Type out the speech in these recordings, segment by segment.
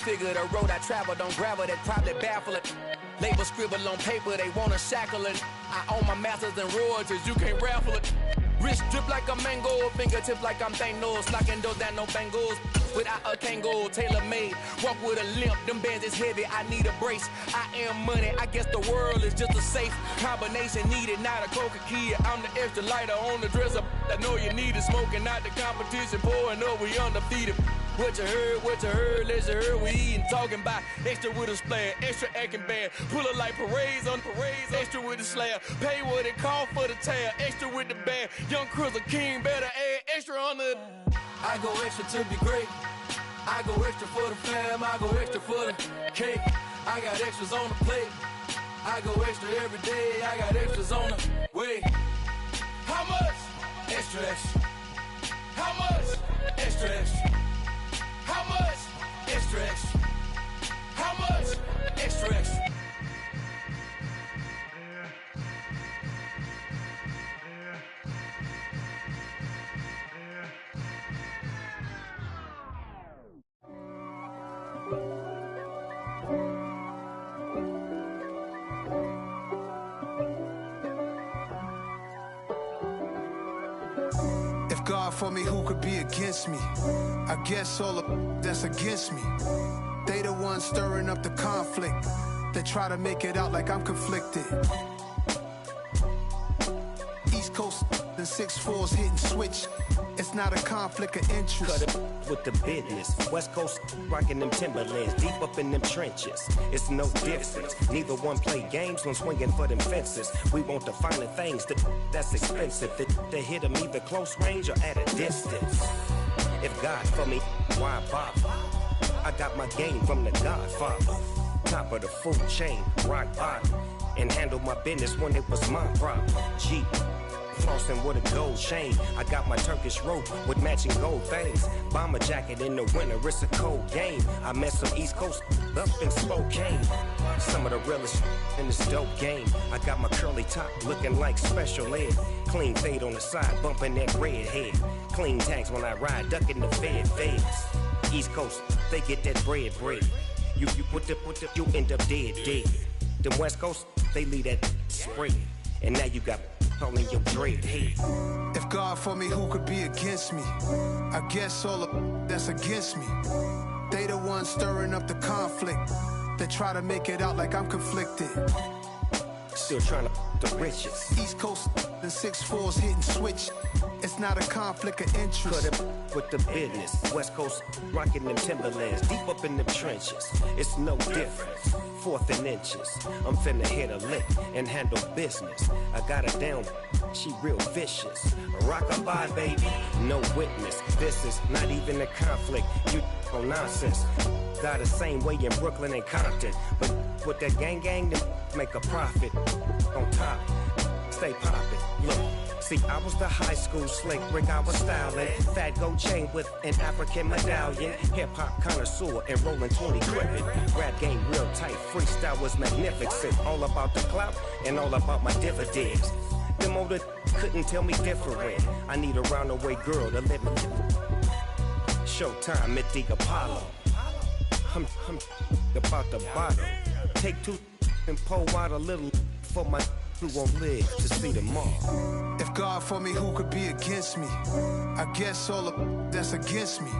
Figure the road I travel don't gravel, that probably baffle it. Label scribble on paper, they wanna shackle it. I own my masters and royalties, you can't raffle it. Wrist drip like a mango, fingertips like I'm Thanos, knocking those down no bengals. Without a Kango, tailor-made, walk with a limp, them bands is heavy, I need a brace. I am money, I guess the world is just a safe combination needed, not a coca key. I'm the extra lighter on the dresser, I know you need it, smoking out the competition, pouring up, we undefeated. What you heard, let's you heard, we eatin', talking about extra with a splash, extra acting bad, pull it like parades on parades, extra with the slab, pay what it cost for the tab, extra with the band, young Crizzle King, better add extra on the... I go extra to be great, I go extra for the fam, I go extra for the cake, I got extras on the plate, I go extra every day, I got extras on the way. How much? Extra, extra. How much? Extra, extra. How much? Extra, extra. How much? Extra, extra. If God for me, who could be against me? I guess all of that's against me. They the ones stirring up the conflict. They try to make it out like I'm conflicted. East Coast and 6'4's hitting switch. It's not a conflict of interest. Cut it with the business. West Coast rocking them Timberlands, deep up in them trenches. It's no difference. Neither one play games when swinging for them fences. We want the finer things that's expensive. They hit them either close range or at a distance. If God for me, why bother? I got my game from the Godfather. Top of the food chain, rock bottom. And handle my business when it was my problem. Jeep. Flossing with a gold chain. I got my Turkish rope with matching gold things. Bomber jacket in the winter, it's a cold game. I met some East Coast up in Spokane. Some of the realest in this dope game. I got my curly top looking like special ed. Clean fade on the side, bumping that red head. Clean tags when I ride, ducking the feds. East Coast, they get that bread. You you end up dead. Them West Coast, they leave that spread. And now you got all in your dread head. If God for me, who could be against me? I guess all of that's against me. They the ones stirring up the conflict. They try to make it out like I'm conflicted. Still trying to the riches. East Coast and 6'4's hitting switch. It's not a conflict of interest. Cut it with the business. West Coast rocking them Timberlands, deep up in them trenches. It's no difference. 4th and inches. I'm finna hit a lick and handle business. I got her down, she real vicious. Rock-a-bye, baby, no witness. This is not even a conflict. You on nonsense. Got the same way in Brooklyn and Compton. But with that gang, then make a profit. On top, stay poppin'. Look. See, I was the high school slick Rick, I was styling. Fat gold chain with an African medallion. Hip-hop connoisseur and rolling 20 gripping. Rap game real tight, freestyle was magnificent. All about the clout and all about my dividends. Them older couldn't tell me different. I need a round-the-way girl to live in. Showtime at the Apollo. I'm about the bottle. Take 2 and pour out a little for my who won't live to see tomorrow. If God for me, who could be against me? I guess all of that's against me.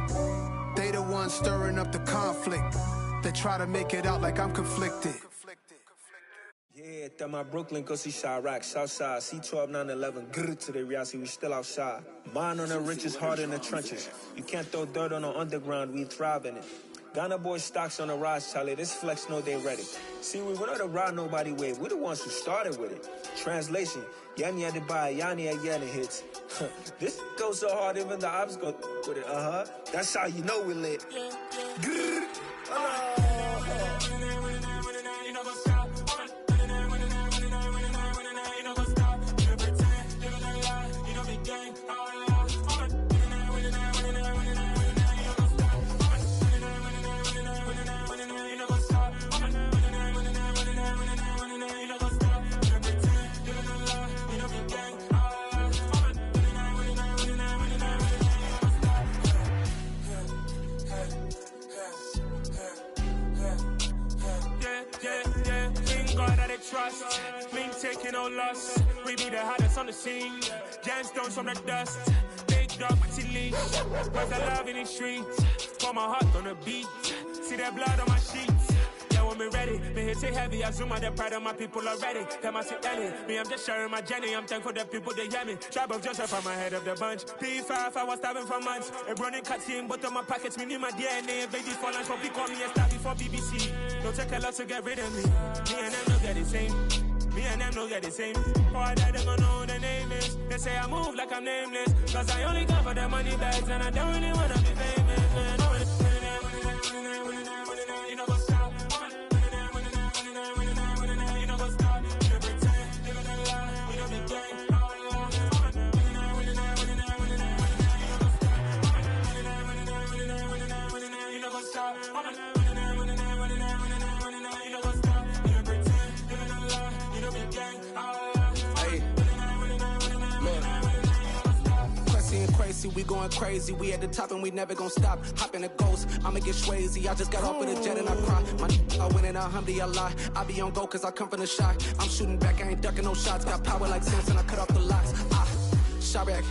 They the ones stirring up the conflict. They try to make it out like I'm conflicted. Yeah, that my Brooklyn, go see Chirac, Southside, C12, 911, grr to the reality, we still outside. Mine on the riches, hard in the trenches. You can't throw dirt on the underground, we thrive in it. Ghana boys stocks on the rise, Charlie. This flex know they ready. See, we not a ride nobody wave. We the ones who started with it. Translation: Yanni had to buy, Yanni had Yanni hits. This goes so hard, even the ops go with it. That's how you know we lit. Grrr. trust. Been taking no loss. We be the hottest on the scene. Gemstones from the dust. Big dog, pretty leash. Where's the love in the streets? Pour my heart on the beat. See that blood on my sheets. Yeah, when me ready, me hit it heavy. I zoom out the pride of my people already. Them I see Ellie. Me, I'm just sharing my journey. I'm thankful the people they hear me. Tribe of Joseph, I'm ahead of the bunch. P5, I was starving for months. A running cut in both of my pockets. Me need my DNA. Baby for lunch, but call me a star before BBC. Don't take a lot to get rid of me. Me and them don't get the same. Me and them don't get the same. All that they gonna know who the name is. They say I move like I'm nameless. Cause I only come for the money bags. And I don't really wanna be famous. You know what's up? You know what's up? You pretend, living a lie. You know the game. You know what's up? Crazy, we going crazy. We at the top and we never gonna stop. Hop in a ghost, I'ma get swayzy. I just got off with a jet and I cry. I win in a Humvee, I lie. I be on go cause I come from the shot. I'm shooting back, I ain't ducking no shots. Got power like Samson, I cut off the locks. Shabak,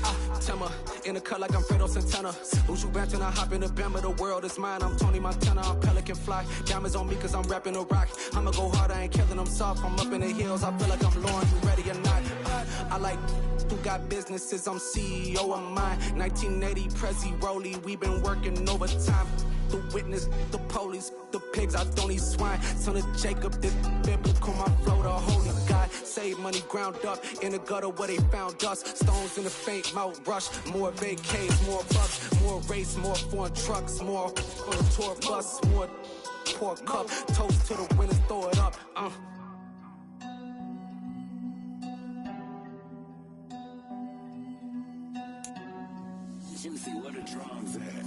Tema, in the cut like I'm Fredo Santana. Ushu Banton, I hop in the Bama, the world is mine. I'm Tony Montana, I'm Pelican Fly. Diamonds on me cause I'm rapping a rock. I'ma go hard, I ain't killing them soft. I'm up in the hills, I feel like I'm Lauren, you ready or not? I like who got businesses, I'm CEO of mine. 1980 Prezi Rolly, we been working overtime. The witness, the police, the pigs, I don't eat swine. Son of Jacob, this biblical, my flow, the holy God. Save money ground up in the gutter where they found us. Stones in the faint mouth rush. More vacays, more bucks, more race, more foreign trucks, more on a tour bus, more pour cup. Toast to the winners, throw it up. Juicy, where the drums at?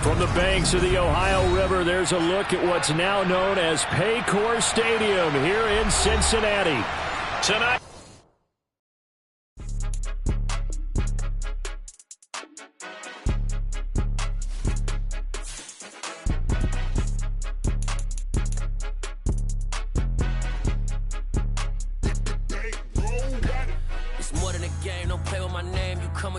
From the banks of the Ohio River, there's a look at what's now known as Paycor Stadium here in Cincinnati. Tonight.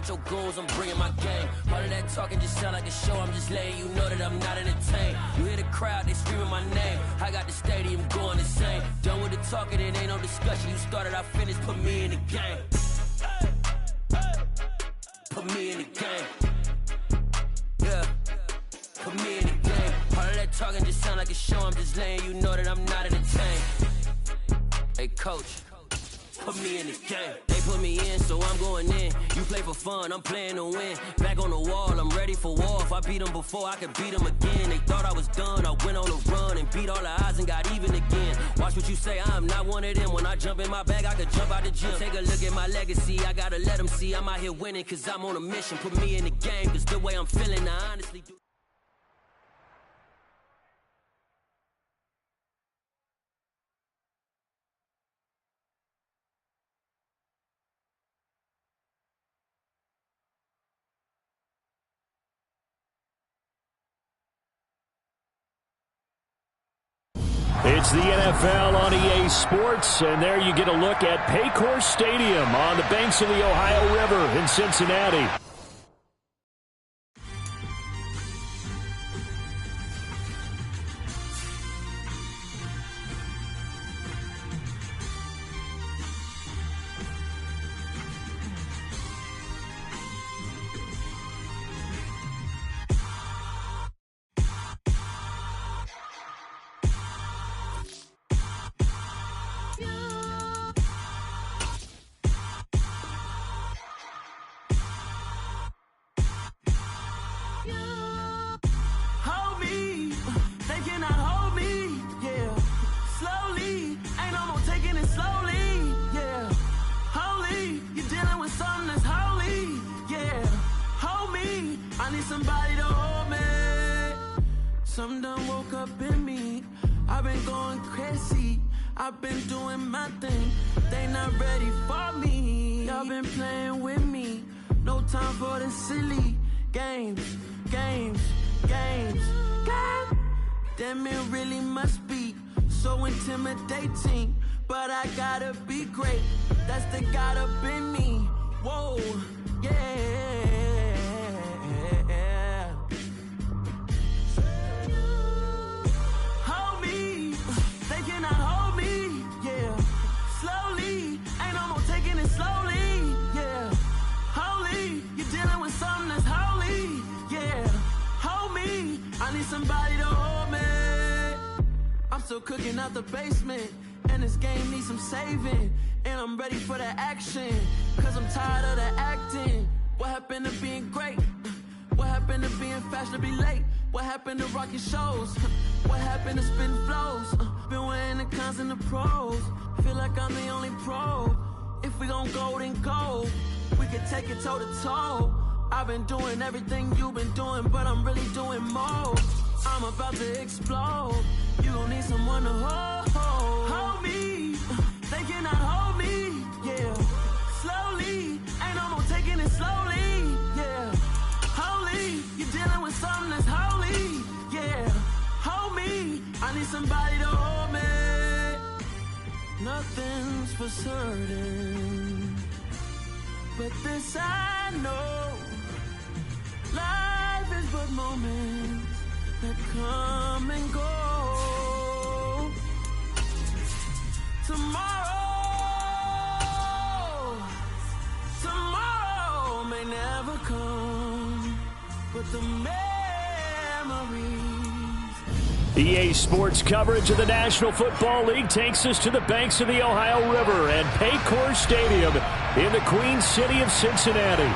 Your goals, I'm bringing my game. All of that talking just sound like a show. I'm just letting you know that I'm not entertained. You hear the crowd, they screaming my name. I got the stadium going insane. Done with the talking, it ain't no discussion. You started, I finished, put me in the game. Put me in the game. Yeah, put me in the game. All of that talking just sound like a show. I'm just letting you know that I'm not entertained. Hey, coach. Put me in the game. They put me in, so I'm going in. You play for fun, I'm playing to win. Back on the wall, I'm ready for war. If I beat them before, I could beat them again. They thought I was done, I went on a run and beat all the odds and got even again. Watch what you say, I'm not one of them. When I jump in my bag, I could jump out the gym. Take a look at my legacy, I gotta let them see I'm out here winning, cause I'm on a mission. Put me in the game, cause the way I'm feeling, I honestly do. It's the NFL on EA Sports, and there you get a look at Paycor Stadium on the banks of the Ohio River in Cincinnati. Somebody to hold me. Some done woke up in me. I've been going crazy. I've been doing my thing. They not ready for me. Y'all been playing with me. No time for the silly. games, games, games. God damn, it really must be so intimidating. But I gotta be great, that's the God up in me. Whoa, yeah. Hold me, they cannot hold me, yeah. Slowly, ain't no more taking it slowly, yeah. Holy, you're dealing with something that's holy, yeah. Hold me, I need somebody to hold me. I'm still cooking out the basement, and this game needs some saving. And I'm ready for the action, cause I'm tired of the acting. What happened to being great? What happened to being fashionably late? What happened to rocking shows? What happened to spitting flows? Been weighing the cons and the pros. Feel like I'm the only pro. If we gon' go, then go. We can take it toe to toe. I've been doing everything you've been doing, but I'm really doing more. I'm about to explode. You gon' need someone to hold. Hold me. They cannot hold me. Yeah. Slowly. Ain't no more taking it slowly. Yeah. Holy. You're dealing with something that's holy. Yeah. Hold me. I need somebody to hold me. Nothing's for certain, but this I know. Life is but moments that come and go. Tomorrow may never come, but the memories. EA Sports coverage of the National Football League takes us to the banks of the Ohio River and Paycor Stadium in the Queen City of Cincinnati.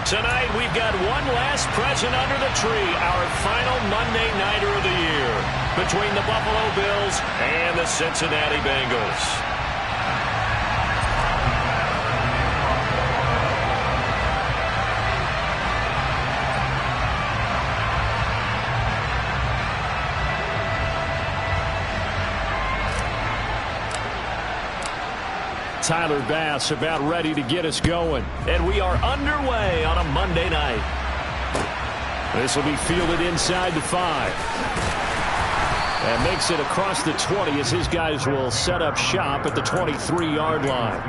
Tonight, we've got one last present under the tree, our final Monday Nighter of the year, between the Buffalo Bills and the Cincinnati Bengals. Tyler Bass about ready to get us going. And we are underway on a Monday night. This will be fielded inside the 5. And makes it across the 20 as his guys will set up shop at the 23-yard line.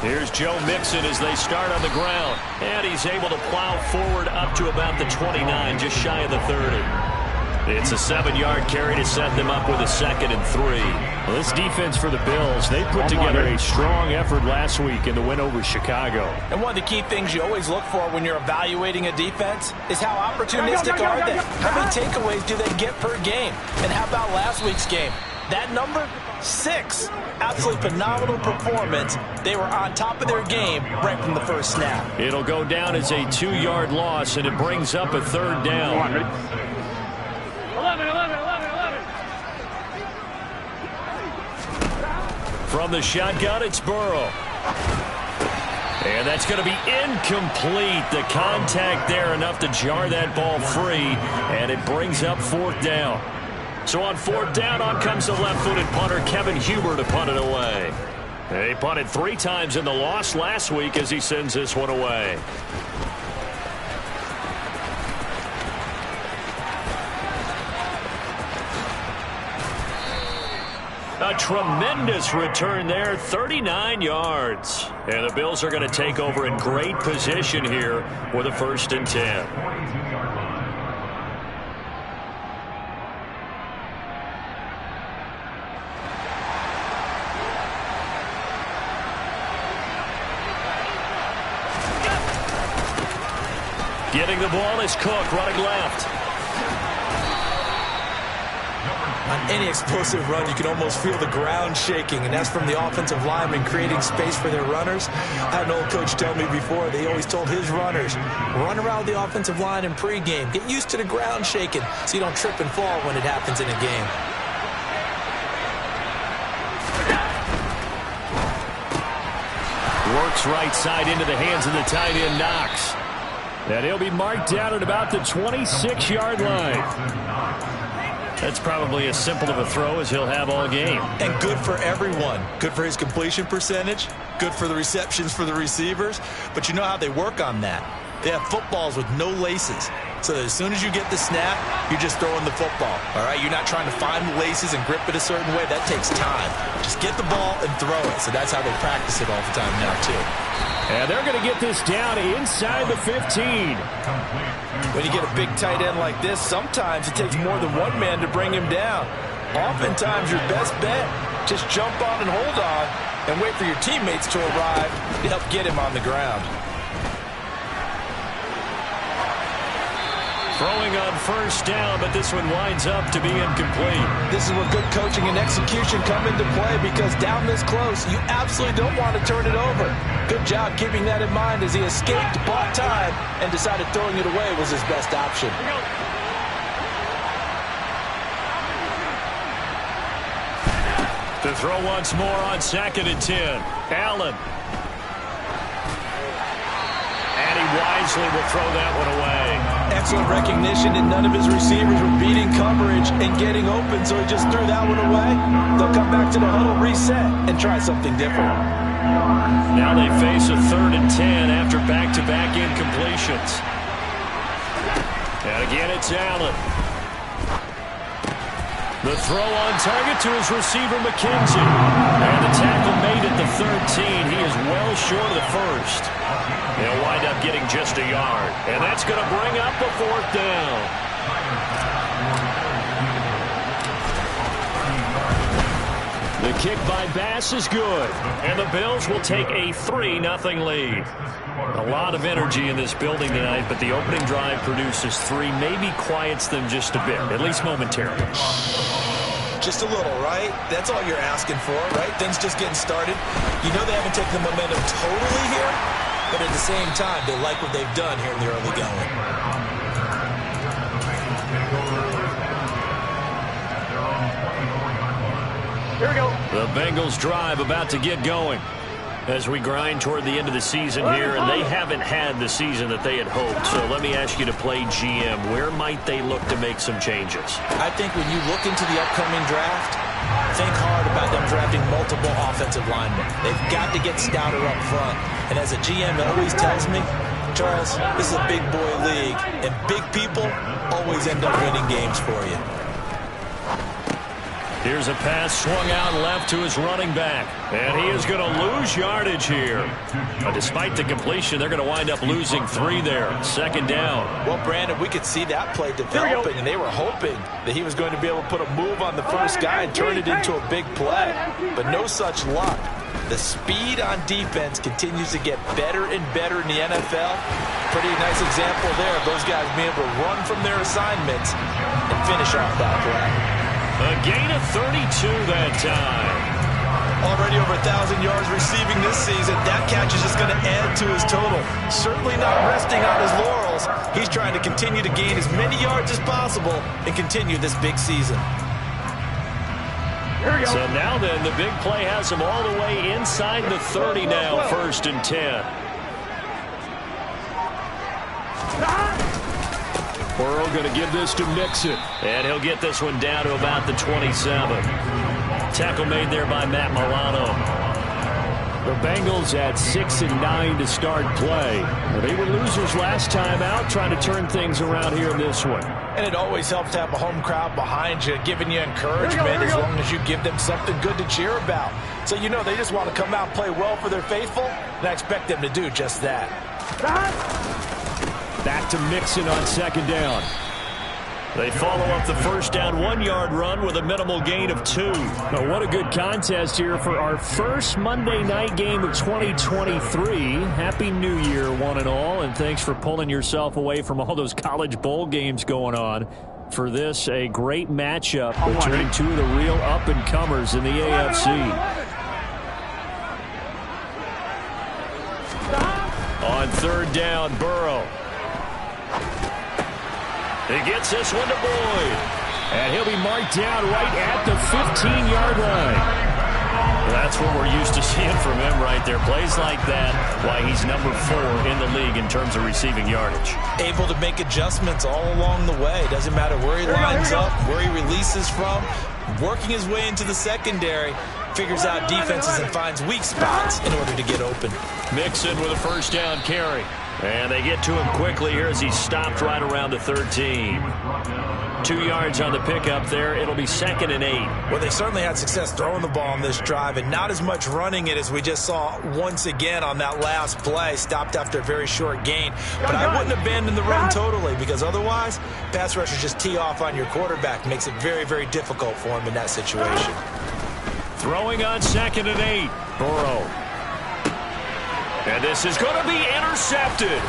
Here's Joe Mixon as they start on the ground. And he's able to plow forward up to about the 29, just shy of the 30. It's a 7-yard carry to set them up with a 2nd and 3. Well, this defense for the Bills, they put together a strong effort last week in the win over Chicago. And one of the key things you always look for when you're evaluating a defense is how opportunistic are they? How many takeaways do they get per game? And how about last week's game? That number? 6. Absolutely phenomenal performance. They were on top of their game right from the first snap. It'll go down as a 2-yard loss, and it brings up a 3rd down. 11. From the shotgun, it's Burrow. And that's going to be incomplete. The contact there enough to jar that ball free, and it brings up 4th down. So on 4th down, on comes the left-footed punter, Kevin Huber, to punt it away. They punted 3 times in the loss last week as he sends this one away. A tremendous return there, 39 yards. And the Bills are going to take over in great position here with a 1st and 10. Getting the ball is Cook, running left. On any explosive run, you can almost feel the ground shaking, and that's from the offensive linemen creating space for their runners. I had an old coach tell me before, they always told his runners, run around the offensive line in pregame. Get used to the ground shaking so you don't trip and fall when it happens in a game. Works right side into the hands of the tight end, Knox. And he'll be marked down at about the 26-yard line. That's probably as simple of a throw as he'll have all game. And good for everyone. Good for his completion percentage. Good for the receptions for the receivers. But you know how they work on that. They have footballs with no laces. So as soon as you get the snap, you're just throwing the football. All right? You're not trying to find the laces and grip it a certain way. That takes time. Just get the ball and throw it. So that's how they practice it all the time now, too. And they're going to get this down inside the 15. When you get a big tight end like this, sometimes it takes more than one man to bring him down. Oftentimes, your best bet, just jump on and hold on and wait for your teammates to arrive to help get him on the ground. Throwing on first down, but this one winds up to be incomplete. This is where good coaching and execution come into play, because down this close, you absolutely don't want to turn it over. Good job keeping that in mind as he escaped, bought time, and decided throwing it away was his best option. To throw once more on 2nd and 10. Allen. And he wisely will throw that one away. Excellent recognition, and none of his receivers were beating coverage and getting open, so he just threw that one away. They'll come back to the huddle, reset, and try something different. Now they face a 3rd and 10 after back-to-back incompletions. And again, it's Allen. The throw on target to his receiver, McKenzie. And the tackle made at the 13. He is well short of the first. He'll wind up getting just a yard. And that's going to bring up a 4th down. The kick by Bass is good. And the Bills will take a 3-0 lead. A lot of energy in this building tonight, but the opening drive produces 3, maybe quiets them just a bit, at least momentarily. Just a little, right? That's all you're asking for, right? Things just getting started. You know they haven't taken the momentum totally here, but at the same time, they like what they've done here in the early going. Here we go. The Bengals drive about to get going as we grind toward the end of the season here, and they haven't had the season that they had hoped. So let me ask you to play GM. Where might they look to make some changes? I think when you look into the upcoming draft, think hard about them drafting multiple offensive linemen. They've got to get stouter up front. And as a GM, it always tells me, Charles, this is a big boy league, and big people always end up winning games for you. Here's a pass swung out left to his running back. And he is going to lose yardage here. But despite the completion, they're going to wind up losing 3 there. 2nd down. Well, Brandon, we could see that play developing, and they were hoping that he was going to be able to put a move on the first guy and turn it into a big play. But no such luck. The speed on defense continues to get better and better in the NFL. Pretty nice example there of those guys being able to run from their assignments and finish off that play. A gain of 32 that time. Already over 1,000 yards receiving this season. That catch is just going to add to his total. Certainly not resting on his laurels. He's trying to continue to gain as many yards as possible and continue this big season. So now then, the big play has him all the way inside the 30 now, 1st and 10. Burrow going to give this to Mixon. And he'll get this one down to about the 27. Tackle made there by Matt Milano. The Bengals at 6-9 to start play. They were losers last time out, trying to turn things around here in this one. And it always helps to have a home crowd behind you, giving you encouragement as long as you give them something good to cheer about. So you know they just want to come out and play well for their faithful, and I expect them to do just that. Back to Mixon on 2nd down. They follow up the first down 1-yard run with a minimal gain of 2. Now, what a good contest here for our first Monday night game of 2023. Happy New Year, one and all, and thanks for pulling yourself away from all those college bowl games going on for this a great matchup between two of the real up-and-comers in the AFC. On third down, Burrow. He gets this one to Boyd. And he'll be marked down right at the 15-yard line. That's what we're used to seeing from him right there. Plays like that, why he's number 4 in the league in terms of receiving yardage. Able to make adjustments all along the way. Doesn't matter where he lines up, where he releases from. Working his way into the secondary. Figures out defenses and finds weak spots in order to get open. Mixon with a first down carry. And they get to him quickly here as he's stopped right around the 13. 2 yards on the pickup there. It'll be 2nd and 8. Well, they certainly had success throwing the ball on this drive and not as much running it as we just saw once again on that last play. Stopped after a very short gain. But I wouldn't abandon the run totally because otherwise, pass rushers just tee off on your quarterback. Makes it very, very difficult for him in that situation. Throwing on 2nd and 8. Burrow. And this is going to be intercepted.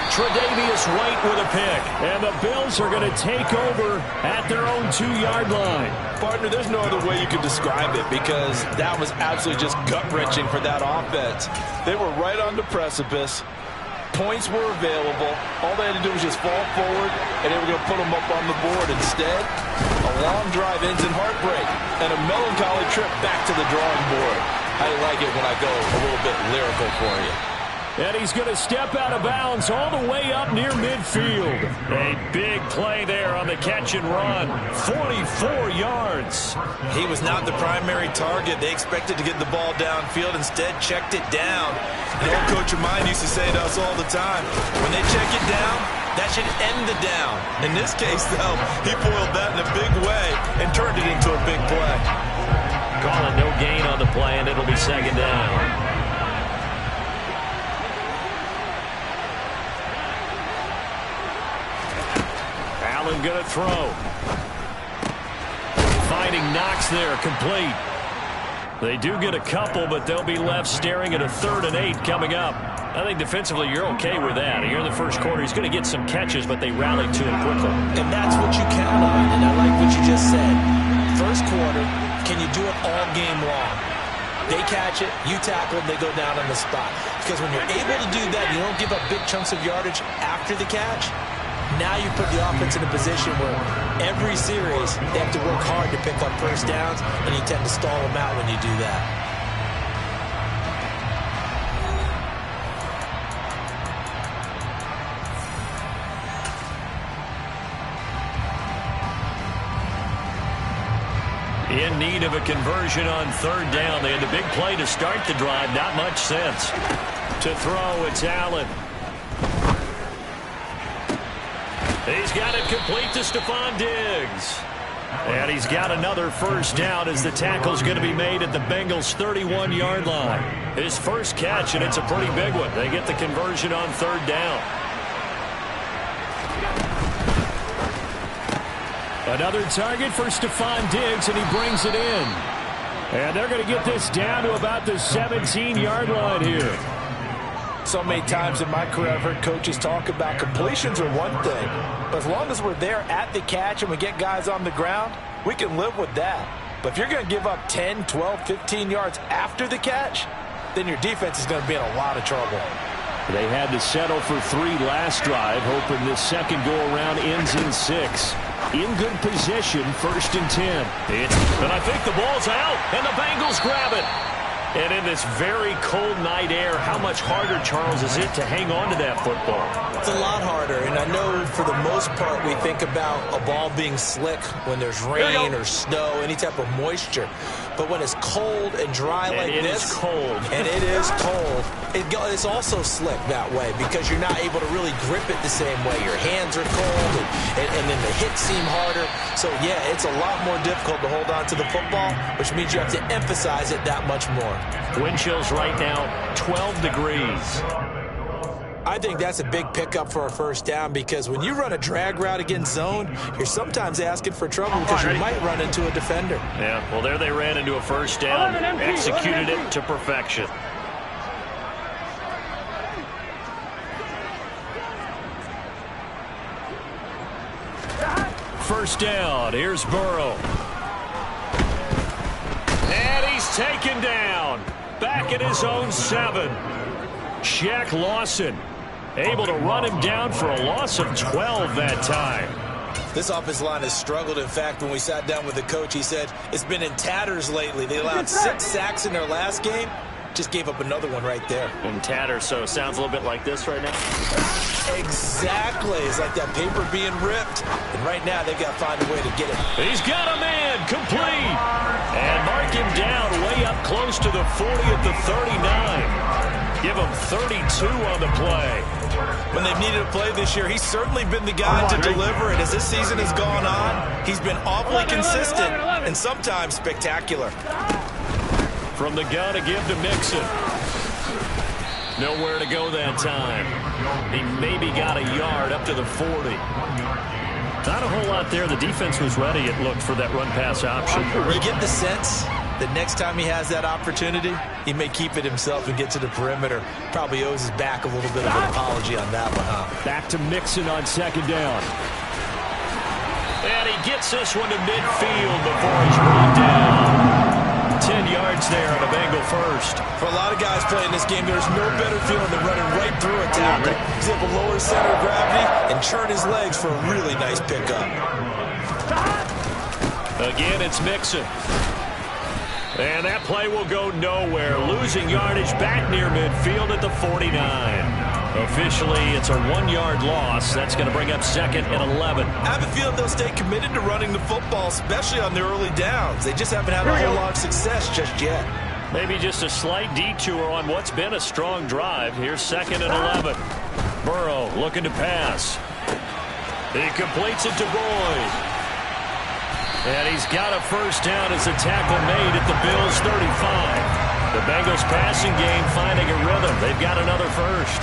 Tre'Davious White with a pick. And the Bills are going to take over at their own 2-yard line. Partner, there's no other way you could describe it because that was absolutely just gut-wrenching for that offense. They were right on the precipice. Points were available. All they had to do was just fall forward, and they were going to put them up on the board. Instead, a long drive ends in heartbreak and a melancholy trip back to the drawing board. I like it when I go a little bit lyrical for you. And he's going to step out of bounds all the way up near midfield. A big play there on the catch and run. 44 yards. He was not the primary target. They expected to get the ball downfield. Instead, checked it down. An old coach of mine used to say to us all the time, when they check it down, that should end the down. In this case, though, he foiled that in a big way and turned it into a big play. Calling no gain on the play, and it'll be 2nd down. Allen going to throw. Finding Knox there, complete. They do get a couple, but they'll be left staring at a 3rd and 8 coming up. I think defensively you're okay with that. Here in the first quarter, he's going to get some catches, but they rallied to him quickly. And that's what you count on, and I like what you just said. First quarter, can you do it all game long? They catch it, you tackle, and they go down on the spot. Because when you're able to do that, you don't give up big chunks of yardage after the catch. Now you put the offense in a position where every series they have to work hard to pick up first downs, and you tend to stall them out when you do that. In need of a conversion on 3rd down. They had the big play to start the drive. Not much sense. To throw, it's Allen. He's got it complete to Stephon Diggs. And he's got another first down as the tackle's going to be made at the Bengals' 31-yard line. His first catch, and it's a pretty big one. They get the conversion on 3rd down. Another target for Stephon Diggs, and he brings it in. And they're going to get this down to about the 17-yard line here. So many times in my career I've heard coaches talk about completions are one thing, but as long as we're there at the catch and we get guys on the ground, we can live with that. But if you're going to give up 10, 12, 15 yards after the catch, then your defense is going to be in a lot of trouble. They had to settle for 3 last drive, hoping this second go-around ends in 6. In good position, 1st and 10. But I think the ball's out, and the Bengals grab it. And in this very cold night air, how much harder, Charles, is it to hang on to that football? It's a lot harder, and I know for the most part we think about a ball being slick when there's rain or snow, any type of moisture. But when it's cold and dry like this, is cold. And it is cold, it's also slick that way because you're not able to really grip it the same way. Your hands are cold, and then the hits seem harder. So, yeah, it's a lot more difficult to hold on to the football, which means you have to emphasize it that much more. Wind chills right now, 12 degrees. I think that's a big pickup for a first down because when you run a drag route against zone, you're sometimes asking for trouble because you might run into a defender. Yeah, well, there they ran into a first down, executed it to perfection. first down. Here's Burrow. And he's taken down. Back at his own 7. Shaq Lawson able to run him down for a loss of 12 that time. This offensive line has struggled. In fact, when we sat down with the coach, he said it's been in tatters lately. They allowed 6 sacks in their last game. Just gave up another one right there. In tatters, so it sounds a little bit like this right now. Exactly. It's like that paper being ripped. And right now, they've got to find a way to get it. He's got him in. Complete. And mark him down way up close to the 40 at the 39. Give him 32 on the play. When they've needed a play this year, he's certainly been the guy to deliver. And as this season has gone on, he's been awfully consistent and sometimes spectacular. From the gun to give to Mixon. Nowhere to go that time. He maybe got a yard up to the 40. Not a whole lot there. The defense was ready, it looked, for that run-pass option. You get the sense that next time he has that opportunity, he may keep it himself and get to the perimeter. Probably owes his back a little bit of an apology on that one, huh? Back to Mixon on second down. And he gets this one to midfield before he's run down. 10 yards there on a Bengal first. For a lot of guys playing this game, there's no better feeling than running right through a tackle. He's able to lower his center of gravity and churn his legs for a really nice pickup. Again, it's Mixon. And that play will go nowhere. Losing yardage back near midfield at the 49. Officially, it's a 1-yard loss. That's going to bring up second and 11. I have a feeling they'll stay committed to running the football, especially on their early downs. They just haven't had a whole lot of success just yet. Maybe just a slight detour on what's been a strong drive. Here's second and 11. Burrow looking to pass. He completes it to Boyd. And he's got a first down as a tackle made at the Bills' 35. The Bengals passing game finding a rhythm. They've got another first.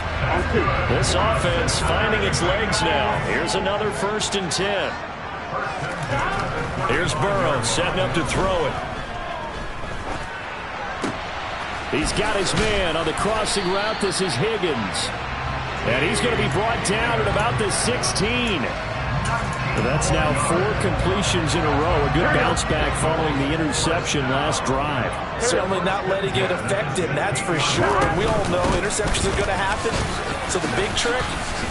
This offense finding its legs now. Here's another 1st and 10. Here's Burrow setting up to throw it. He's got his man on the crossing route. This is Higgins. And he's going to be brought down at about the 16. That's now 4 completions in a row. A good bounce back following the interception last drive. Certainly not letting it affect him, that's for sure. We all know interceptions are going to happen. So the big trick,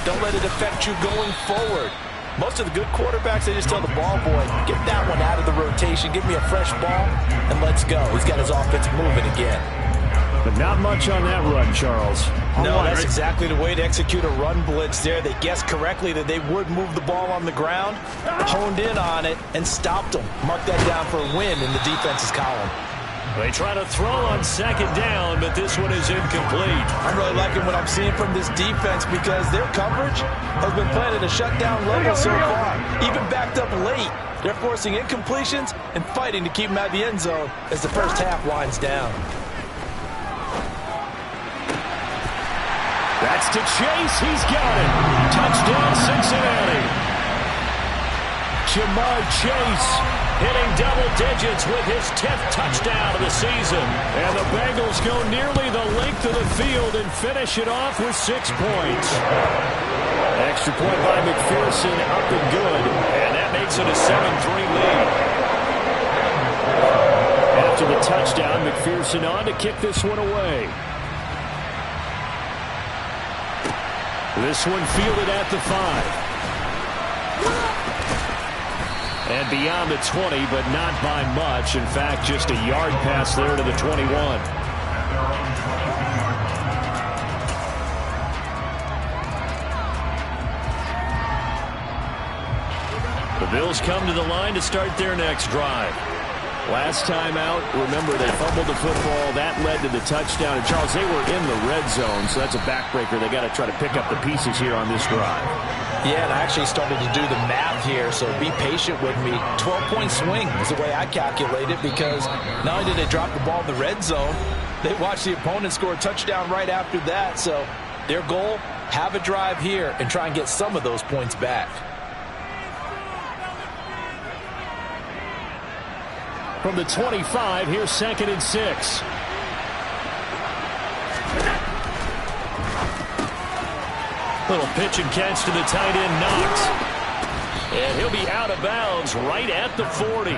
don't let it affect you going forward. Most of the good quarterbacks, they just tell the ball boy, get that one out of the rotation, give me a fresh ball, and let's go. He's got his offense moving again. But not much on that run, Charles. No, that's exactly the way to execute a run blitz there. They guessed correctly that they would move the ball on the ground, honed in on it, and stopped them. Mark that down for a win in the defense's column. They try to throw on second down, but this one is incomplete. I'm really liking what I'm seeing from this defense because their coverage has been playing at a shutdown level so far. Even backed up late, they're forcing incompletions and fighting to keep them out of the end zone as the first half winds down. That's to Chase. He's got it. Touchdown, Cincinnati. Jamar Chase hitting double digits with his 10th touchdown of the season. And the Bengals go nearly the length of the field and finish it off with 6 points. Extra point by McPherson, up and good. And that makes it a 7-3 lead. After the touchdown, McPherson on to kick this one away. This one fielded at the 5. And beyond the 20, but not by much. In fact, just a yard pass there to the 21. The Bills come to the line to start their next drive. Last time out, remember, they fumbled the football. That led to the touchdown. And, Charles, they were in the red zone, so that's a backbreaker. They got to try to pick up the pieces here on this drive. Yeah, and I actually started to do the math here, so be patient with me. 12-point swing is the way I calculate it because not only did they drop the ball in the red zone, they watched the opponent score a touchdown right after that. So their goal, have a drive here and try and get some of those points back. From the 25, here's 2nd and 6. Little pitch and catch to the tight end, Knox. And he'll be out out of bounds right at the 40.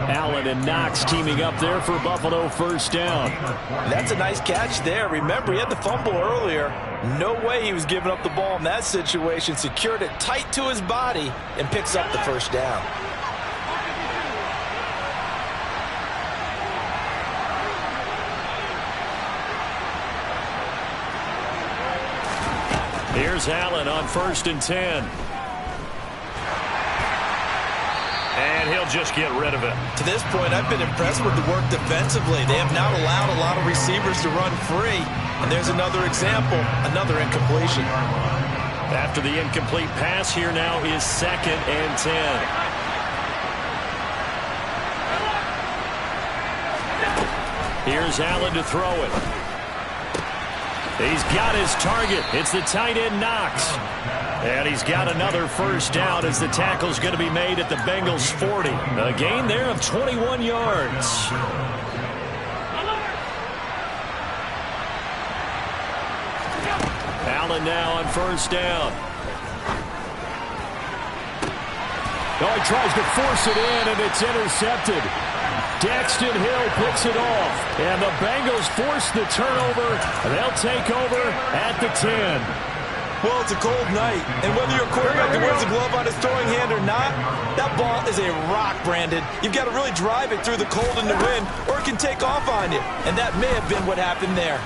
Allen and Knox teaming up there for Buffalo first down. That's a nice catch there. Remember, he had the fumble earlier. No way he was giving up the ball in that situation. Secured it tight to his body and picks up the first down. Here's Allen on 1st and 10. And he'll just get rid of it. To this point, I've been impressed with the work defensively. They have not allowed a lot of receivers to run free. And there's another example, another incompletion. After the incomplete pass, here now is 2nd and 10. Here's Allen to throw it. He's got his target. It's the tight end Knox. And he's got another first down as the tackle's going to be made at the Bengals 40. A gain there of 21 yards. Allen now on first down. Oh, he tries to force it in, and it's intercepted. Daxton Hill picks it off, and the Bengals force the turnover. They'll take over at the 10. Well, it's a cold night, and whether you're a quarterback that wears a glove on his throwing hand or not, that ball is a rock, Brandon. You've got to really drive it through the cold and the wind, or it can take off on you, and that may have been what happened there.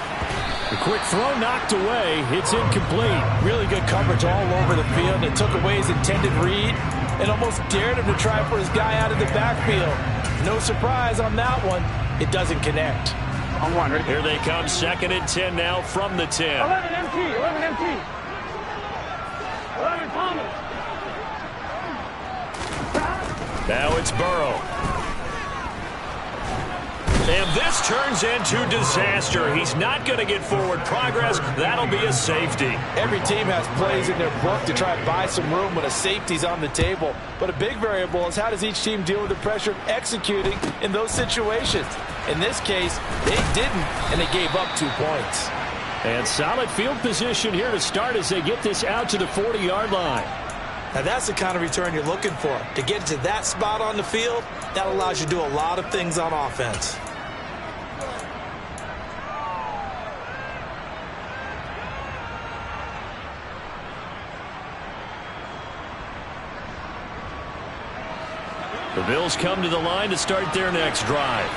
The quick throw knocked away. It's incomplete. Really good coverage all over the field. It took away his intended read and almost dared him to try for his guy out of the backfield. No surprise on that one. It doesn't connect. On one, right? Here they come, 2nd and 10 now from the 10. 11 MT, 11 MT. 11 Thomas. Now it's Burrow. And this turns into disaster. He's not going to get forward progress. That'll be a safety. Every team has plays in their book to try and buy some room when a safety's on the table. But a big variable is how does each team deal with the pressure of executing in those situations. In this case, they didn't, and they gave up 2 points. And solid field position here to start as they get this out to the 40-yard line. Now that's the kind of return you're looking for. To get to that spot on the field, that allows you to do a lot of things on offense. The Bills come to the line to start their next drive.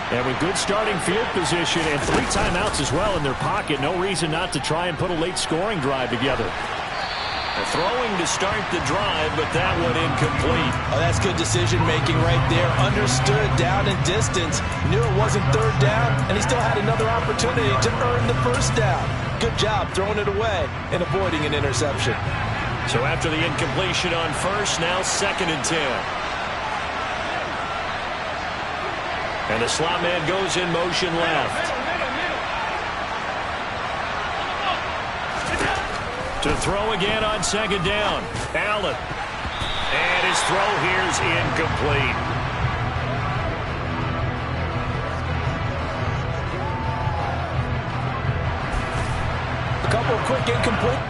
And with good starting field position and 3 timeouts as well in their pocket, no reason not to try and put a late scoring drive together. The throwing to start the drive, but that one incomplete. Oh, that's good decision-making right there. Understood down and distance. Knew it wasn't 3rd down, and he still had another opportunity to earn the 1st down. Good job throwing it away and avoiding an interception. So after the incompletion on 1st, now 2nd and 10. And the slot man goes in motion left. To throw again on 2nd down. Allen. And his throw here's incomplete. A couple of quick incomplete.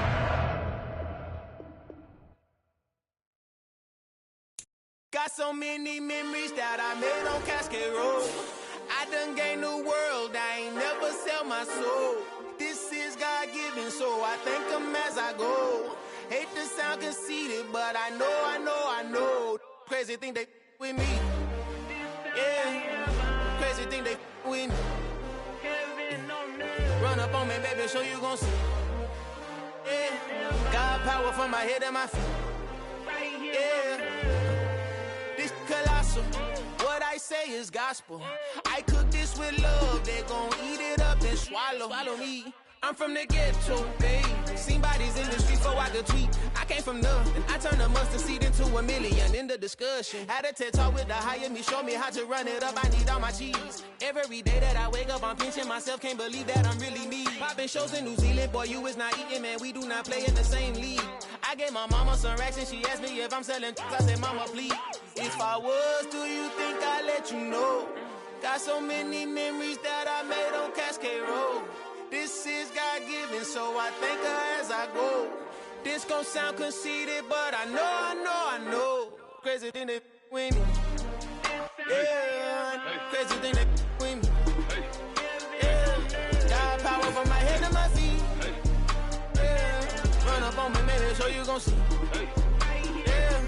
Got so many memories that I made on Cascade Road. I done gained the world, I ain't never sell my soul. This is God-given, so I thank him as I go. Hate to sound conceited, but I know. Crazy thing they with me. Yeah, crazy thing they with me. Run up on me, baby, show you gon' see. Yeah, God power from my head and my feet. Yeah. This colossal, what I say is gospel. I cook this with love, they gon' eat it up and swallow me. I'm from the ghetto, babe. Seen bodies in the streets, so I could tweet. I came from nothing, I turned a mustard seed into a million. In the discussion, had a TED talk with the higher me, show me how to run it up. I need all my cheese. Every day that I wake up, I'm pinching myself, can't believe that I'm really me. Popping shows in New Zealand, boy, you is not eating, man. We do not play in the same league. I gave my mama some racks and she asked me if I'm selling. I said, mama, please. If I was, do you think I'd let you know? Got so many memories that I made on Cascade Road. This is God-given, so I thank her as I go. This gon' sound conceited, but I know. crazy thing they with me. Yeah, crazy thing they with me. Yeah, got power from my head to my feet. Yeah, run up on me, maybe so you gon' see. Yeah.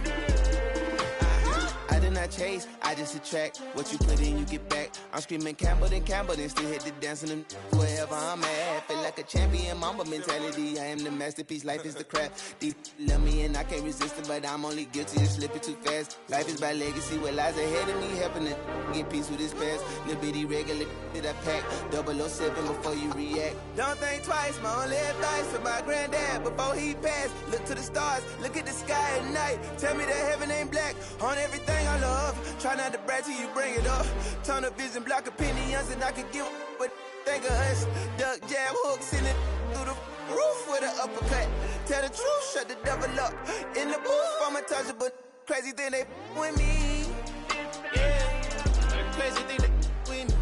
I did not chase, I just attract. What you put in, you get back. I'm screaming Campbell, then still hit the dancing and wherever I'm at. Feel like a champion, mamba mentality. I am the masterpiece, life is the crap. Deep love me and I can't resist it, but I'm only guilty of slipping too fast. Life is by legacy, what lies ahead of me, helping to get peace with this past. Little bitty regular that I pack, 007 before you react. Don't think twice, my only advice for my granddad before he passed. Look to the stars, look at the sky at night. Tell me that heaven ain't black on everything I love. Try not to brag till you bring it up. Turn up vision, block opinions, and I could give what think of us. Duck, jab, hooks in it through the roof with an uppercut. Tell the truth, shut the devil up. In the booth, I'm untouchable. Crazy thing they with me. Yeah, crazy thing they with me.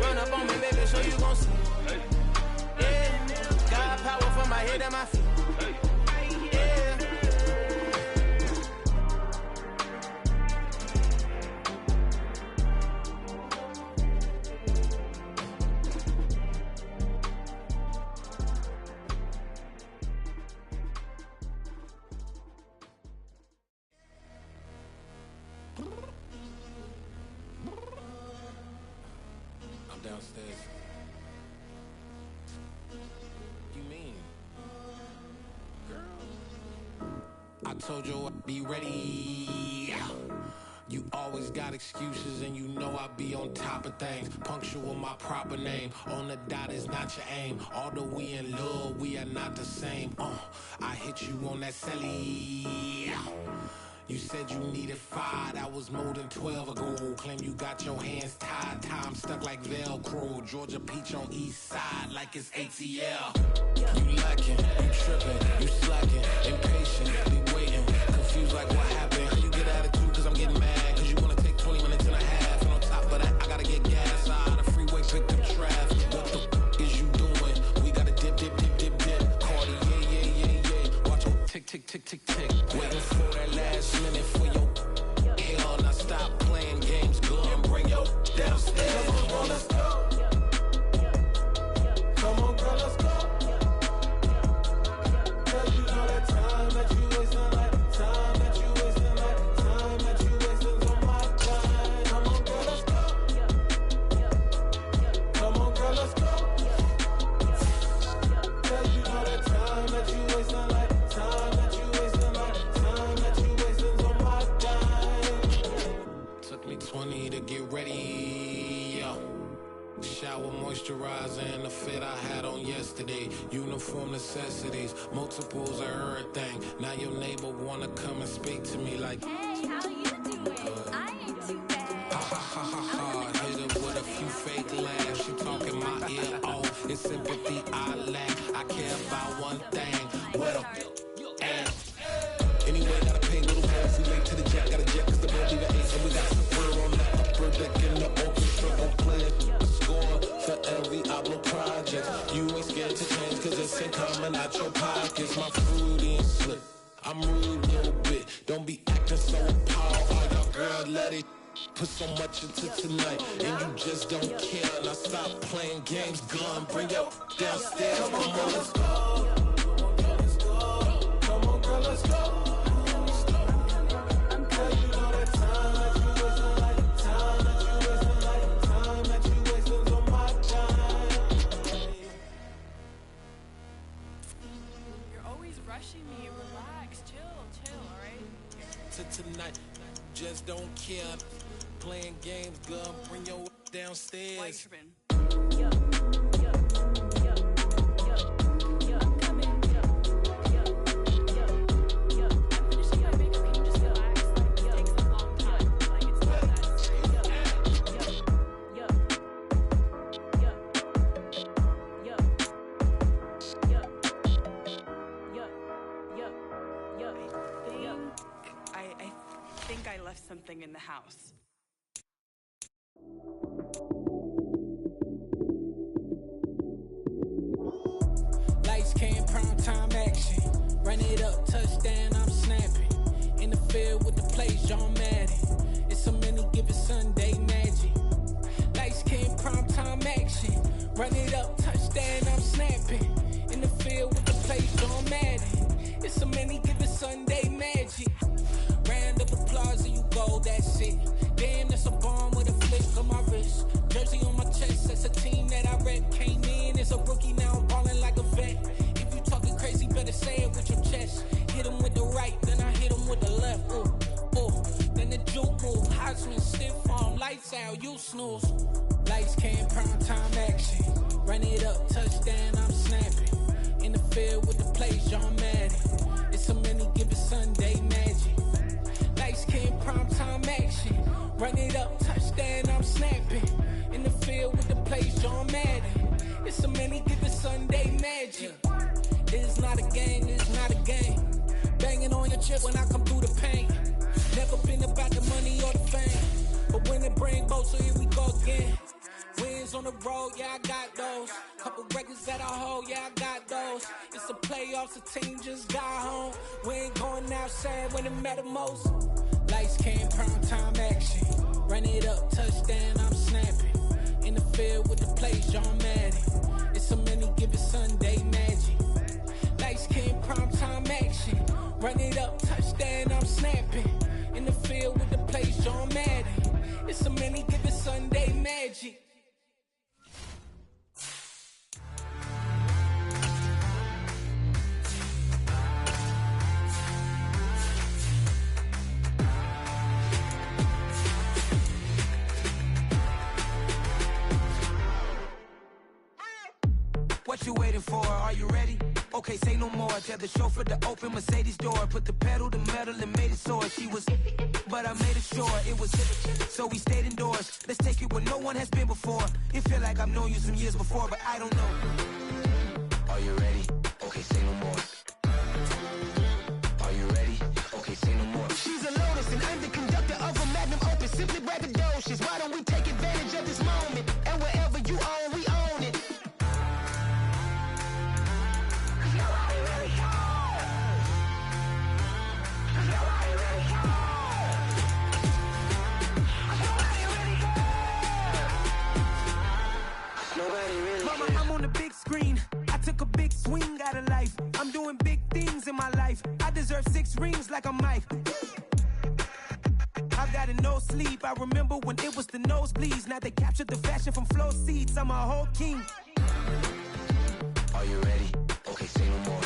Run up on me, baby, so you gon' see. Yeah, got power from my head and my feet. Yeah. Downstairs. You mean? Girl, I told you I'd be ready. You always got excuses and you know I be on top of things. Punctual my proper name. On the dot is not your aim. Although we in love, we are not the same. I hit you on that celly. You said you needed 5, that was more than 12 ago. Claim you got your hands tied, time stuck like Velcro. Georgia peach on east side like it's ATL. You lacking, you tripping, you slacking, impatient, be waiting, confused like what happened. How you get attitude cause I'm getting mad, cause you wanna take 20 minutes and a half. And on top of that, I gotta get gas out of the freeway, pick up traffic. What the is you doing? We gotta dip. Cardi, yeah. Watch your tick. Waiting for that last minute for your hell. Now stop playing games, go and bring your downstairs. Come on, girl, let's go. Come on, girl, let's go. Cause you know that time that you wasting, like time that you wasting, like time that you wasting on my time. Come on, girl, let's go. Come on, girl, let's go. Cause you know that time that you wasting, like time that you wasting, like time that you wasting on my time. Took me 20 to get ready. Shower, moisturizer, and the fit I had on yesterday. Uniform necessities, multiples of everything. Now your neighbor wanna come and speak to me like, hey, how you doing? I ain't too bad. Ha. Hit her with a few fake laughs. She talking my ear off. It's sympathy I lack. I care about one thing. What a ass. Anyway, gotta pay little more. We late to the jet, got a jet cause the boat leave at 8. And we got some fur on the upper deck in the orchestra. Don't play a score for every album project. You ain't scared to change cause it's ain't coming out your pockets. My fruity and slip. I'm rude a little bit. Don't be acting so appalled. All y'all girl, let it put so much into tonight. And you just don't care. Now stop playing games, gun. Bring your downstairs. Come on, let's go. Come on, girl, let's go. Me, relax, chill, alright? Tonight, just don't care. Playing games, girl, bring your downstairs. White tripping. I think I left something in the house. Lights came, prime time action. Run it up, touchdown, I'm snapping. that shit. Damn, that's a bomb with a flick of my wrist. Jersey on my chest, that's a team that I rep. Came in as a rookie, now I'm ballin' like a vet. If you talking crazy, better say it with your chest. Hit him with the right, then I hit him with the left. Ooh, ooh. Then the juke move, Heisman, stiff arm, lights out, you snooze. Lights came, prime time action. Run it up, touchdown, I'm snapping. In the field with the plays, John Madden. It's a many given Sunday magic. Lights came, prime time action. Run it up, touchdown, I'm snapping. In the field with the plays, John Madden. It's a many given Sunday magic. It's not a game, it's not a game. Banging on your chip when I come through the paint. Never been about the money or the fame. But when it bring both, so here we go again. Wins on the road, yeah, I got those. Couple records that I hold, yeah, I got those. It's the playoffs, the team just got home. We ain't going outside when it matter most. Lights came, prime time action. Run it up, touchdown, I'm snapping. In the field with the plays, John Madden. It's a many given Sunday magic. Lights came, prime time action. Run it up, touchdown, I'm snapping. In the field with the plays, John Madden. It's a many given Sunday magic. What you waiting for? Are you ready? Okay, say no more. Tell the chauffeur to open Mercedes door. Put the pedal to metal and made it soar. She was, but I made it sure it was. So we stayed indoors. Let's take it where no one has been before. It feel like I've known you some years before, but I don't know. Are you ready? Okay, say no more. Are you ready? Okay, say no more. She's a Lotus and I'm the conductor of a Magnum Opus. Simply braggadocious. Why don't we take advantage of this moment? And wherever you own, we own it. Mama, I'm on the big screen. I took a big swing out of life. I'm doing big things in my life. I deserve 6 rings like I'm Mike. I've got a no sleep. I remember when it was the nosebleeds. Now they captured the fashion from flow seats. I'm a whole king. Are you ready? Okay, say no more.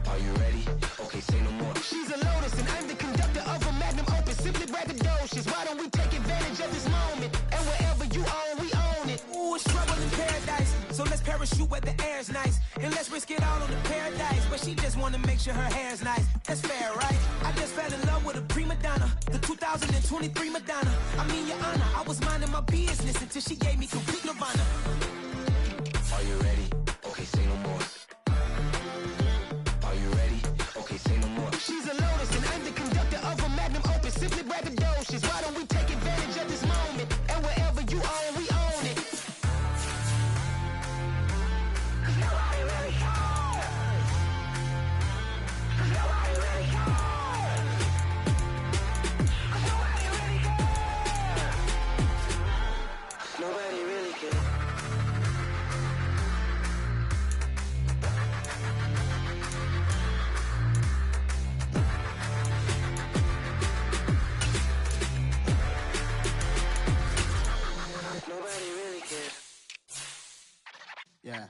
Are you ready? Okay, say no more. She's a Lotus and I'm the conductor of a Magnum Opus. Simply braggadocious. Why don't we take advantage of this moment? And wherever you own, we own it. Ooh, it's trouble in paradise. So let's parachute where the air's nice. And let's risk it all on the paradise. But she just wanna make sure her hair's nice. That's fair, right? I just fell in love with a prima donna. The 2023 Madonna. I mean, your honor, I was minding my business until she gave me complete nirvana. Are you ready? Okay, say no more. Are you ready? Okay, say no more. She's a Lotus and I'm the conductor of a Magnum Opus. Simply braggadocious. Why don't we take advantage of this moment? And wherever you own, we own it. Nobody really cares. Nobody really cares. Nobody really cares. Nobody really cares. Nobody really cares. Yeah.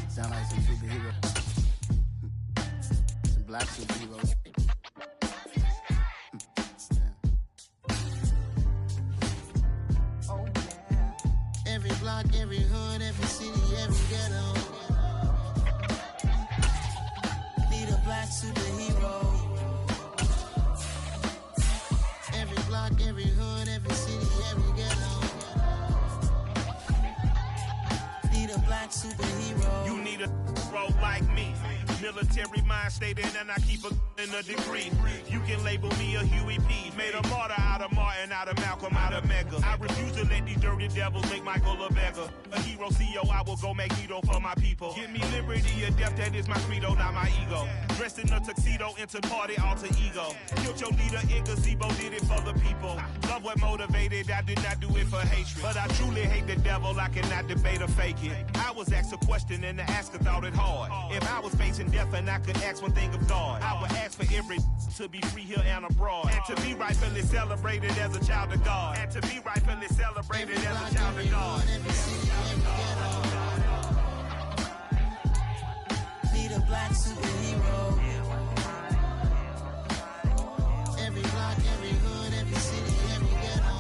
Sound like some superheroes. Some black superheroes. Oh yeah. Every block, every hood, every city, every ghetto. Need a black superhero. Every block, every hood, every city, every ghetto. Need a black superhero. You need a role like me. Military mind state in and I keep a in a degree. You can label me a Huey P. Made a martyr out of Martin, out of Malcolm, out of Mega. I refuse to let these dirty devils make Michael a beggar. A hero CEO, I will go Magneto for my people. Give me liberty or death, that is my credo, not my ego. Dressed in a tuxedo, into party, alter ego. Killed your leader in gazebo, did it for the people. Love what motivated, I did not do it for hatred. But I truly hate the devil, I cannot debate or fake it. I was asked a question and the asker thought it hard. If I was facing death and I could ask one thing of God, I would ask for every to be free here and abroad. And to be rightfully celebrated as a child of God. And to be rightfully celebrated as a child of God. Need a black superhero. Every block, every hood, every city, every ghetto.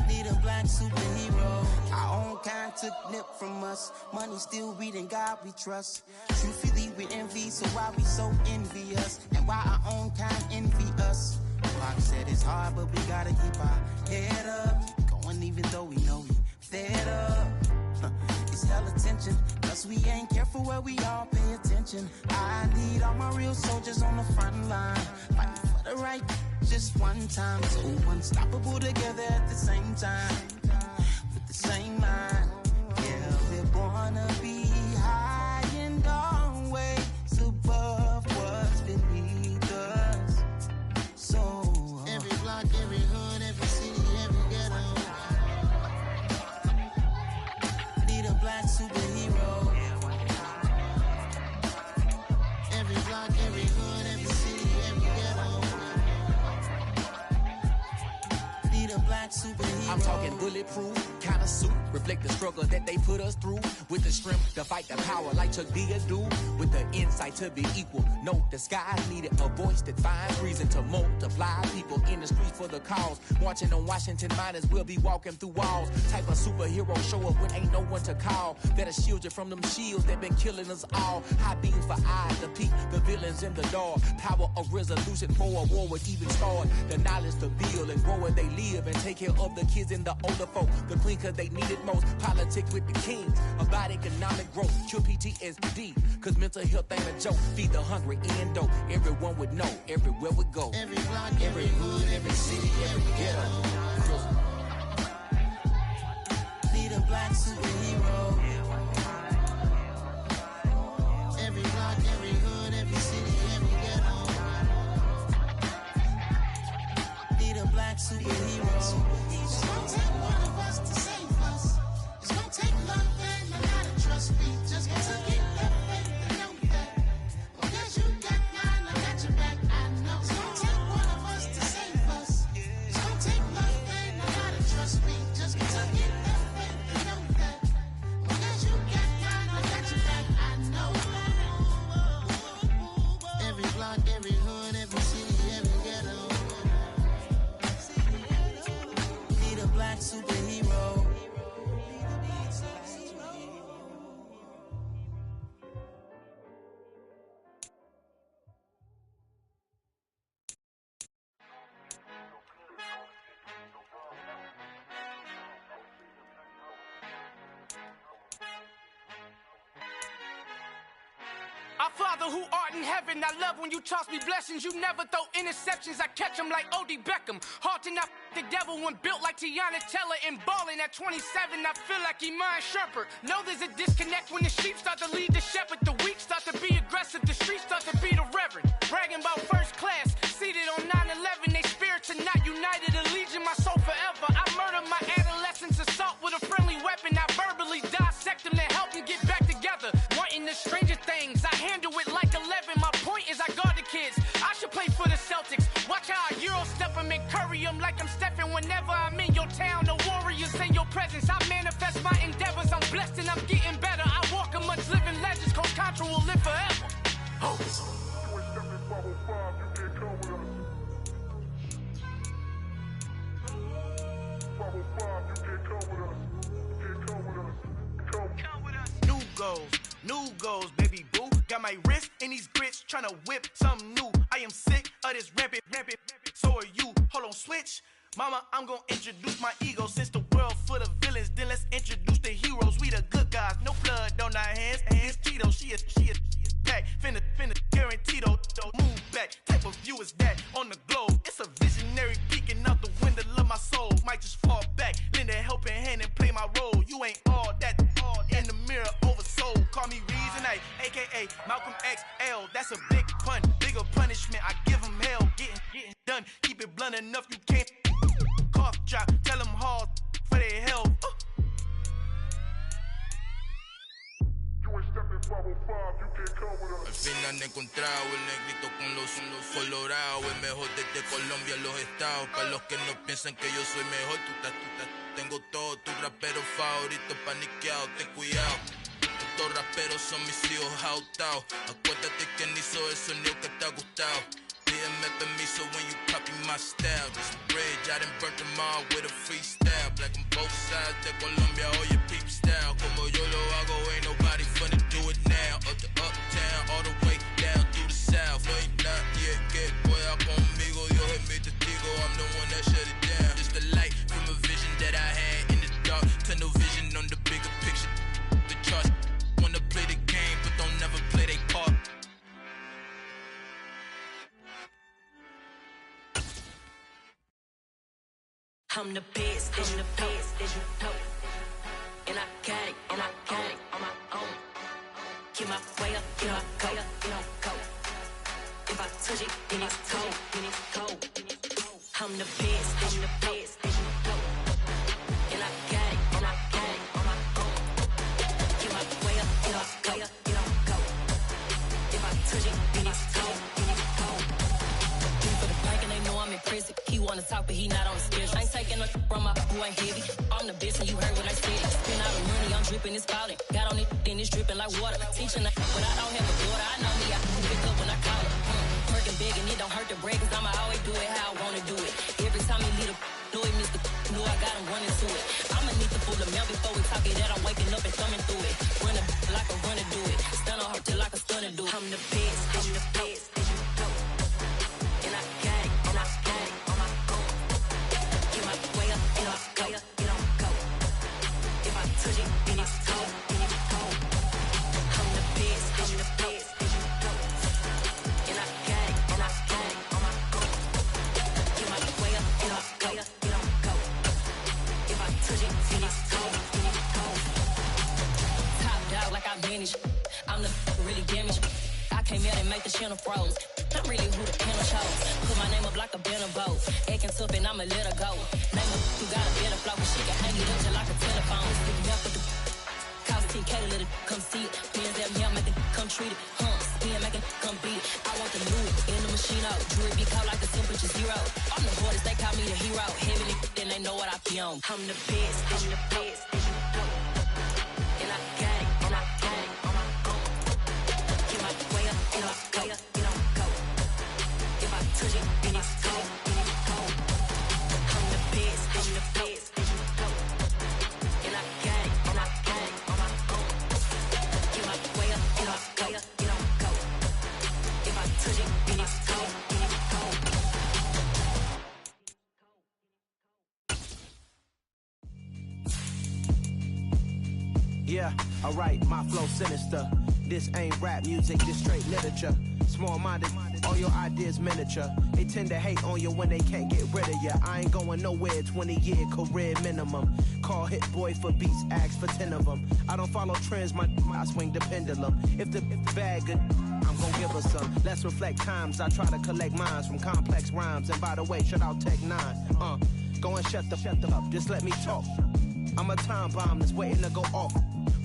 Need a black superhero. Our own kind took nip from us. Money still reading God we trust. Truthfully we envy, so why we so envious? And why our own kind envy us? Pac said it's hard, but we gotta keep our head up. Keep going even though we know we fed up. It's hell attention, cause we ain't careful where we all pay attention. I need all my real soldiers on the front line, fighting for the right just one time. So unstoppable together at the same time, with the same mind. Yeah, we're born to be high and always above what's beneath us. So every block, every hood, every city, every ghetto. Need a black superhero. Every block, every hood, every city, every ghetto. Need a black superhero. I'm talking bulletproof, kind of suit, reflect the struggle that they put us through. With the strength to fight the power like Chuck D do. With the insight to be equal. No, the sky needed a voice that finds reason to multiply. People in the streets for the cause. Marching on Washington, might as well be walking through walls. Type of superhero show up when ain't no one to call. That'll shield you from them shields that been killing us all. High beams for eyes to peek the villains in the dark. Power of resolution for a war would even start. The knowledge to build and grow where they live and take care of the kids and the older folk. The clean cause they need it most. Politics with the kings. About economic growth. Cure PTSD. Cause mental health ain't a joke. Feed the hungry and dope. Everyone would know. Everywhere we go. Every block, every hood, every city, every ghetto. Need a black superhero. Every block, every hood, every city, every ghetto. Need a black superhero. It's gonna take one of us to save us. It's gonna take love and a lot of trust. We just gotta get that faith and know that. Well, guess you got mine, I got your back. I know. It's gonna take one of us to save us. It's gonna take love and a lot of trust. We just gotta get that faith and know that. Well, guess you got mine, I got your back. I know. Every block, every hood, every city, every ghetto. Need a black superhero. Our Father who art in heaven, I love when you toss me blessings. You never throw interceptions, I catch them like O.D. Beckham. Hard to not the devil when built like Tiana Teller and balling at 27. I feel like Iman Shumpert. Know there's a disconnect when the sheep start to lead the shepherd. The weak start to be aggressive, the streets start to be the reverend. Bragging about first class, seated on 9/11. They spirits are not united, allegiance my soul forever. I murdered my adolescence, assault with a friendly weapon. I verbally dissect them to help them get back together. Wanting the stranger things, I handle it like 11. My point is I guard the kids. I should play for the Celtics. Watch how I Euro step them and curry them like I'm stepping. Whenever I'm in your town, the Warriors in your presence. I manifest my endeavors. I'm blessed and I'm getting better. I walk amongst living legends. Coach Contra will live forever. Oh. New goals, baby boo. Got my wrist in these grits, tryna whip something new. I am sick of this rampant. So are you. Hold on, switch. Mama, I'm gonna introduce my ego. Since the world full of villains, then let's introduce the heroes. We the good guys, no blood on our hands. Cheeto, she is back. Finna guarantee though, move back. Type of view is that on the globe? It's a visionary peeking out the window of my soul. Might just fall back, lend a helping hand and play my role. You ain't all that in the mirror oversold. Call me Reason A, aka Malcolm XL. That's a big pun, bigger punishment. I give him hell, getting done. Keep it blunt enough, you can't cough drop. Tell them hard for their health. Al fin han encontrado el negrito con los colorados, el mejor desde Colombia, los estados. Para los que no piensan que yo soy mejor, tengo todo, tus raperos favoritos paniqueados, ten cuidado. Estos raperos son mis hijos jautados. Acuérdate que ni hizo el sonido que te ha gustado. Pídeme permiso when you copy my style. This bridge, I done burnt them all with a freestyle. Black on both sides de Colombia, oye peep style. Como yo lo hago, ain't nobody finna do it now. Up to uptown, all the way down through the south. No hay nadie que pueda conmigo, Dios es mi testigo. I'm the one that shut it down. Just the light from a vision that I had in the dark. Tunnel vision on the bigger picture. The charts wanna play the game, but don't never play their part. I'm the best, I'm the best, as you know. And I got it, and I got it on my own. Get my way up, get my go, get on go. If I touch it, then it's cold, then it's cold. I'm the best, as you know. And I got it, and I got it on my own. Get my way up, get my go, get on go. If I touch it, then it's cold, then it's cold. For the bank and they know I'm in prison. He wanna talk, but he not on the schedule. I ain't taking no from my who ain't heavy. I'm the best and you heard what I said. Spend all the money, I'm dripping, it's falling. Got on it, then it's dripping like water. Teaching when I don't have a daughter, I know me, I can pick up when I call it. Working big and it don't hurt to break, cause I'ma always do it how I wanna do it. Every time he lead a do it, Mr. Know I got him running to it. I'ma need to pull the mail before we talk it, that I'm waking up and thumbing through it. Run a like a runner do it. Stun on her till like a stunner do it. I'm the best, I'm the best, as you know. And I got it, and I got it on my own. Get my way up, get on go, get on go. If I touch it, then it's cold, then it's cold. I'm the best, as you know. And I got it, and I got it on my own. Get my way up, get on go, get on go. If I touch it, then it's cold, then it's cold. Top dog like I manage. I'm the really damaged. I came out and make the channel froze. I'm really who the panel chose. Put my name up like a banner boat. Acting tough and I'ma let her go. Name her who got a better flow, but she can hang it up just like a telephone. Sticking up with the cost 10K to let it come see it. Pins that me, make it come treat it. Spin, make it come beat it. I want the new in the machine out. Jewelry be caught like the temperature zero. I'm the hardest, they call me the hero. Heavily, then they know what I be on. I'm the best, I'm the best, as you know. And I got it, and I got it on my own. Get my way up, and I go, get on go. If I touch it, then it's cold, then it's cold. I'm the best, I'm the best, as you know. And I got it, and I got it on my own. Get my way up, and I go, get on go. If I touch it, then it's cold, then it's cold. Yeah, alright, my flow sinister. This ain't rap music, this straight literature. Small-minded, all your ideas miniature. They tend to hate on you when they can't get rid of you. I ain't going nowhere, 20-year career minimum. Call Hit Boy for beats, ask for 10 of them. I don't follow trends, I swing the pendulum. If the bag good, I'm gon' give her some. Let's reflect times, I try to collect minds from complex rhymes. And by the way, shout out Tech 9. Go and shut the up, just let me talk. I'm a time bomb that's waiting to go off.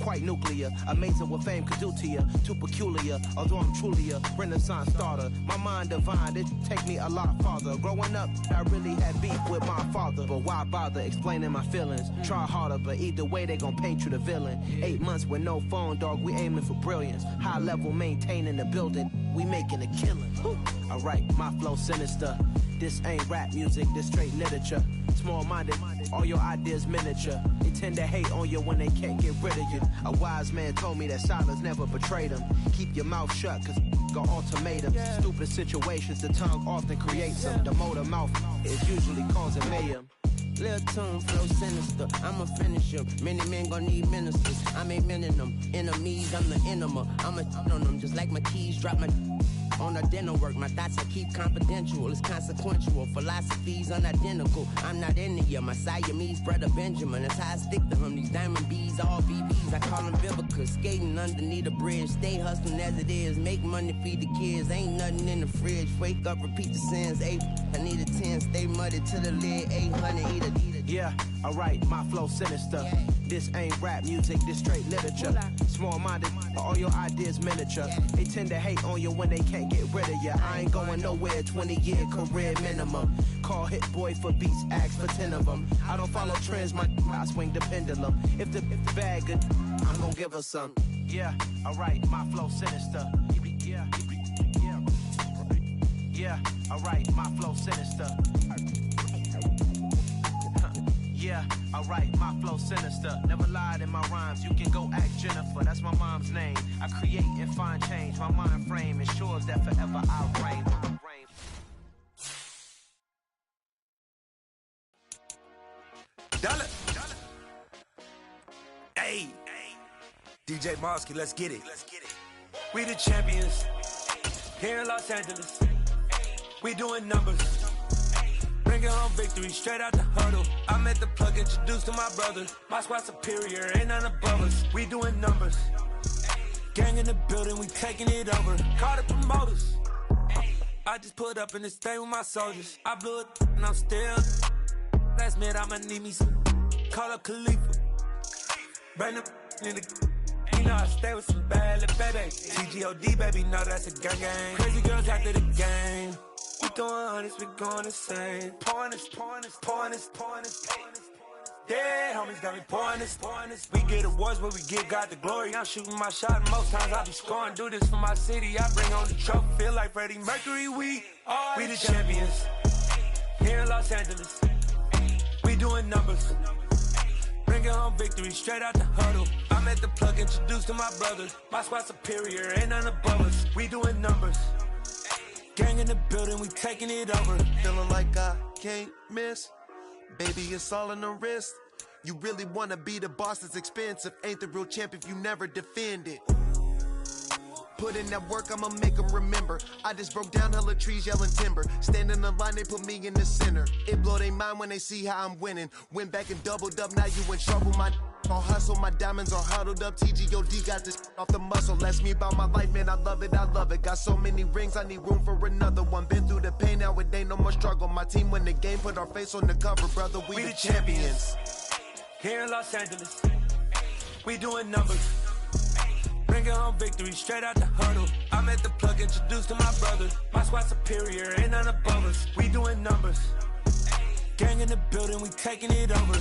Quite nuclear, amazing what fame could do to you. Too peculiar, although I'm truly a renaissance starter. My mind divine, it take me a lot farther. Growing up, I really had beef with my father. But why bother explaining my feelings? Try harder, but either way they gon' paint you the villain. 8 months with no phone, dog, we aiming for brilliance. High level, maintaining the building, we making a killing. Alright, my flow sinister. This ain't rap music, this straight literature. Small-minded, all your ideas miniature. They tend to hate on you when they can't get rid of you. A wise man told me that silence never betrayed him. Keep your mouth shut, cause got ultimatums. Stupid situations, the tongue often creates them. The motor mouth is usually causing mayhem. Lil' tune, flow sinister. I'ma finish him. Many men gon' need ministers. I'm a men in them. Enemies, I'm the enema. I'ma on them just like my keys. Drop my on the dinner work. My thoughts I keep confidential. It's consequential. Philosophies unidentical. I'm not in it yet. My Siamese brother Benjamin. That's how I stick to him. These diamond bees, all BBs. I call them Vivica. Skating underneath a bridge. Stay hustling as it is. Make money, feed the kids. Ain't nothing in the fridge. Wake up, repeat the sins. I need a 10. Stay muddy to the lid. 800, eat a. Yeah, alright, my flow sinister. Yeah. This ain't rap music, this straight literature. Small-minded, all your ideas miniature. Yeah. They tend to hate on you when they can't get rid of you. I ain't going nowhere, 20-year career minimum. Call Hit Boy for beats, ask for 10 of them. I don't follow trends, I swing the pendulum. If the bag good, I'm gonna give her some. Yeah, alright, my flow sinister. Yeah, alright, my flow sinister. Yeah, alright, my flow sinister. Never lied in my rhymes, you can go ask Jennifer. That's my mom's name. I create and find change. My mind frame ensures that forever I'll reign. Dollar. Hey, DJ Mosky, let's get it. We the champions here in Los Angeles. We doing numbers. Bringing home victory straight out the huddle. I'm at the plug, introduced to my brother. My squad superior, ain't none above us. We doing numbers. Gang in the building, we taking it over. Call the promoters. I just put up in this thing with my soldiers. I blew it and I'm still. Last minute I'ma need me some. Call up Khalifa. Bring them in the. You know I stay with some bad little baby. TGOD baby, know that's a gang gang. Crazy girls after the game. We throwing hundreds, we going insane. Pouring this. Yeah, homies got me pouring this. We get awards, but we give God the glory. I'm shooting my shot, and most times I be scoring. Do this for my city, I bring on the trophy. Feel like Freddie Mercury, we the champions. Here in Los Angeles, we doing numbers. Bringing home victory straight out the huddle. I'm at the plug, introduced to my brother. My squad superior, ain't none above us. We doing numbers. Gang in the building, we taking it over. Feeling like I can't miss. Baby, it's all in the wrist. You really wanna be the boss, it's expensive. Ain't the real champ if you never defend it. Put in that work, I'ma make them remember. I just broke down hella trees, yelling timber. Stand in the line, they put me in the center. It blow they mind when they see how I'm winning. Went back and doubled up, now you in trouble. My all hustle, my diamonds are huddled up. TGOD got this off the muscle. That's me about my life, man, I love it. Got so many rings, I need room for another one. Been through the pain, now it ain't no more struggle. My team win the game, put our face on the cover, brother. We the champions. Here in Los Angeles, we doing numbers. Bringing home victory straight out the huddle. I'm at the plug, introduced to my brother. My squad superior, ain't none above us. We doing numbers. Gang in the building, we taking it over.